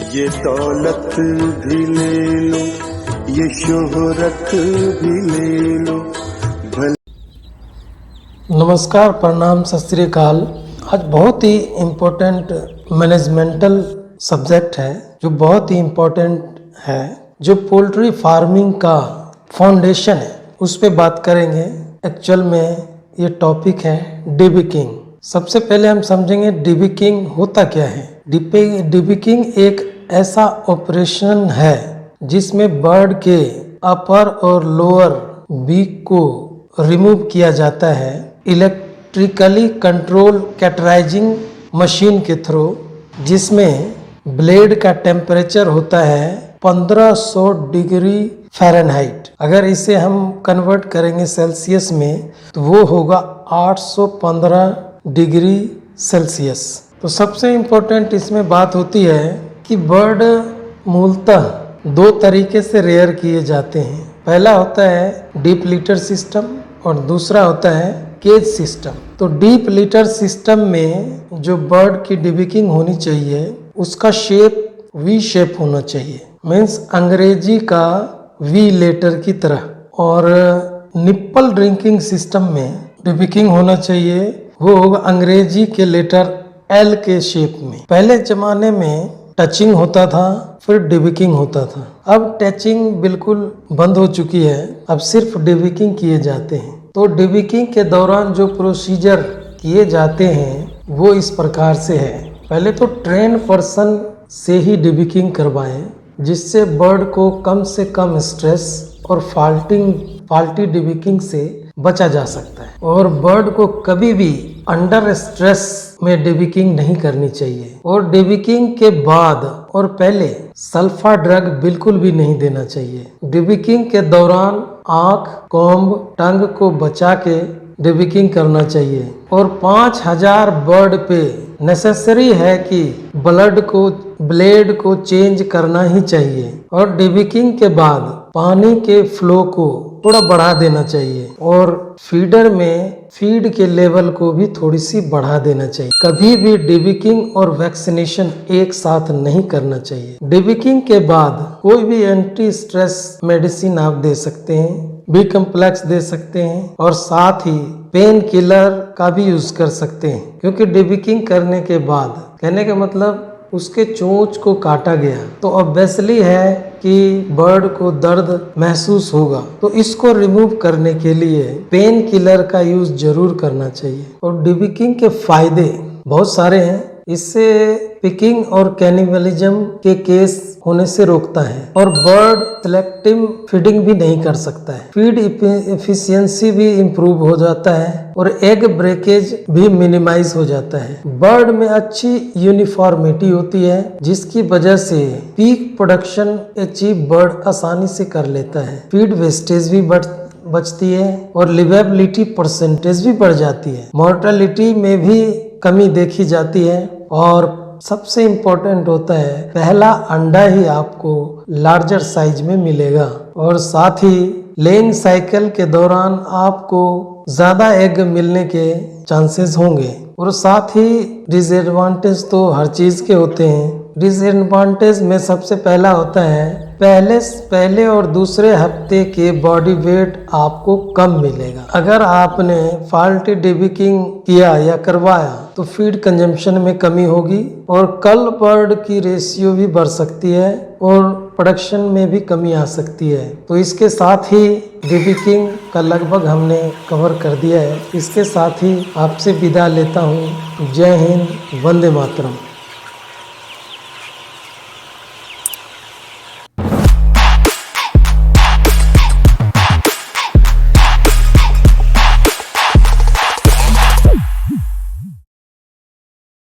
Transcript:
ये दौलत भी ले लो, ये शोहरत भी ले लो। नमस्कार, प्रणाम, सत श्री अकाल। आज बहुत ही इम्पोर्टेंट मैनेजमेंटल सब्जेक्ट है जो बहुत ही इम्पोर्टेंट है, जो पोल्ट्री फार्मिंग का फाउंडेशन है, उस पे बात करेंगे। एक्चुअल में ये टॉपिक है डिबकिंग। सबसे पहले हम समझेंगे डिबकिंग होता क्या है। डिबकिंग एक ऐसा ऑपरेशन है जिसमें बर्ड के अपर और लोअर बीक को रिमूव किया जाता है इलेक्ट्रिकली कंट्रोल कैटराइजिंग मशीन के थ्रू, जिसमें ब्लेड का टेम्परेचर होता है 1500 डिग्री फ़ारेनहाइट। अगर इसे हम कन्वर्ट करेंगे सेल्सियस में तो वो होगा 815 डिग्री सेल्सियस। तो सबसे इम्पोर्टेंट इसमें बात होती है कि बर्ड मूलतः दो तरीके से रेयर किए जाते हैं। पहला होता है डीप लिटर सिस्टम और दूसरा होता है केज सिस्टम। तो डीप लिटर सिस्टम में जो बर्ड की डिबकिंग होनी चाहिए उसका शेप वी शेप होना चाहिए, मीन्स अंग्रेजी का वी लेटर की तरह। और निप्पल ड्रिंकिंग सिस्टम में डिबकिंग होना चाहिए, वो होगा अंग्रेजी के लेटर एल के शेप में। पहले जमाने में टचिंग होता था, फिर डिबकिंग होता था। अब टचिंग बिल्कुल बंद हो चुकी है, अब सिर्फ डिबकिंग किए जाते हैं। तो डिबकिंग के दौरान जो प्रोसीजर किए जाते हैं वो इस प्रकार से है। पहले तो ट्रेन पर्सन से ही डिबकिंग करवाएं, जिससे बर्ड को कम से कम स्ट्रेस और फाल्टी डिबकिंग से बचा जा सकता है। और बर्ड को कभी भी अंडर स्ट्रेस में डिबकिंग नहीं करनी चाहिए। और डिबकिंग के बाद और पहले सल्फा ड्रग बिल्कुल भी नहीं देना चाहिए। डिबकिंग के दौरान आँख, कॉम्ब, टंग को बचा के डिबकिंग करना चाहिए। और 5000 बर्ड पे नेसेसरी है कि ब्लेड को चेंज करना ही चाहिए। और डिबकिंग के बाद पानी के फ्लो को थोड़ा बढ़ा देना चाहिए और फीडर में फीड के लेवल को भी थोड़ी सी बढ़ा देना चाहिए। कभी भी डिबकिंग और वैक्सीनेशन एक साथ नहीं करना चाहिए। डिबकिंग के बाद कोई भी एंटी स्ट्रेस मेडिसिन आप दे सकते हैं, बी कम्प्लेक्स दे सकते हैं और साथ ही पेन किलर का भी यूज कर सकते हैं। क्योंकि डिबकिंग करने के बाद, कहने का मतलब उसके चोंच को काटा गया तो ऑब्वियसली है कि बर्ड को दर्द महसूस होगा, तो इसको रिमूव करने के लिए पेन किलर का यूज जरूर करना चाहिए। और डिबकिंग के फायदे बहुत सारे हैं। इससे पिकिंग और कैनिबलिज्म के केस होने से रोकता है और बर्ड सिलेक्टिव फीडिंग भी नहीं कर सकता है। फीड एफिशिएंसी भी इम्प्रूव हो जाता है और एग ब्रेकेज भी मिनिमाइज हो जाता है। बर्ड में अच्छी यूनिफॉर्मिटी होती है, जिसकी वजह से पीक प्रोडक्शन अचीव बर्ड आसानी से कर लेता है। फीड वेस्टेज भी बचती है और लिवेबिलिटी परसेंटेज भी बढ़ जाती है। मोर्टेलिटी में भी कमी देखी जाती है। और सबसे इम्पोर्टेंट होता है पहला अंडा ही आपको लार्जर साइज में मिलेगा। और साथ ही लेइंग साइकिल के दौरान आपको ज्यादा एग मिलने के चांसेस होंगे। और साथ ही डिसएडवांटेज तो हर चीज के होते हैं। डिसएडवांटेज में सबसे पहला होता है पहले और दूसरे हफ्ते के बॉडी वेट आपको कम मिलेगा। अगर आपने फाल्टी डिबकिंग किया या करवाया तो फीड कंजम्पशन में कमी होगी और कल बर्ड की रेशियो भी बढ़ सकती है और प्रोडक्शन में भी कमी आ सकती है। तो इसके साथ ही डिबकिंग का लगभग हमने कवर कर दिया है। इसके साथ ही आपसे विदा लेता हूँ। जय हिंद, वंदे मातरम।